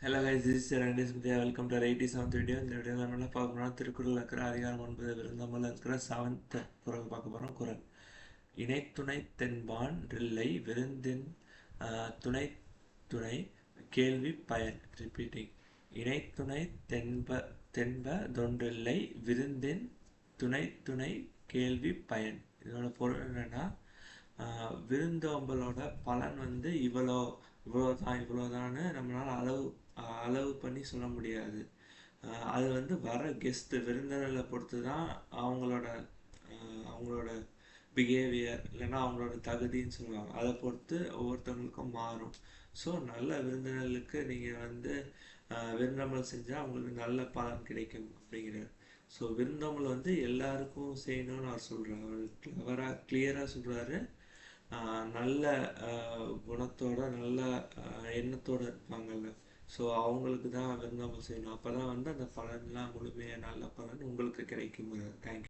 Hello guys, this is Randy Smithia. Welcome to our 87th video. இந்த வீடியோவில் நம்ம என்ன பார்க்க போகிறோம், திருக்குறள் இருக்கிற அதிகாரம் 9 விருந்தமிழ் இருக்கிற 7th குறள் பார்க்க போகிறோம். குறள் இணைத்துணை தென்பான் ரில்லை விருந்தின் துணை துணை கேள்வி பயன். ரிப்பீட்டிங். இணைத்துணை தென்ப தொன்றில்லை விருந்தின் துணை துணை கேள்வி பயன். இதோட பொருள் என்னன்னா, விருந்தோம்பலோட பலன் வந்து இவ்வளோதான்னு நம்மளால் அளவு பண்ணி சொல்ல முடியாது. அது வந்து வர கெஸ்ட்டு விருந்தினர்களை பொறுத்து தான் அவங்களோட பிஹேவியர் இல்லைன்னா அவங்களோட தகுதின்னு சொல்லுவாங்க. அதை பொறுத்து ஒவ்வொருத்தவங்களுக்கும் மாறும். ஸோ நல்ல விருந்தினர்களுக்கு நீங்கள் வந்து விருந்தோம்பல் செஞ்சால் அவங்களுக்கு நல்ல பலன் கிடைக்கும் அப்படிங்கிறார். ஸோ விருந்தோம்பல் வந்து எல்லாருக்கும் செய்யணும்னு அவர் சொல்கிறார். அவர் கிளியராக சொல்கிறாரு. நல்ல குணத்தோட நல்ல எண்ணத்தோடு இருப்பாங்கல்ல, ஸோ அவங்களுக்கு தான் விருந்தோம்பல் செய்யணும். அப்போ தான் வந்து அந்த பலன்லாம் முழுமையாக நல்ல பலன் உங்களுக்கு கிடைக்கும். தேங்க்யூ.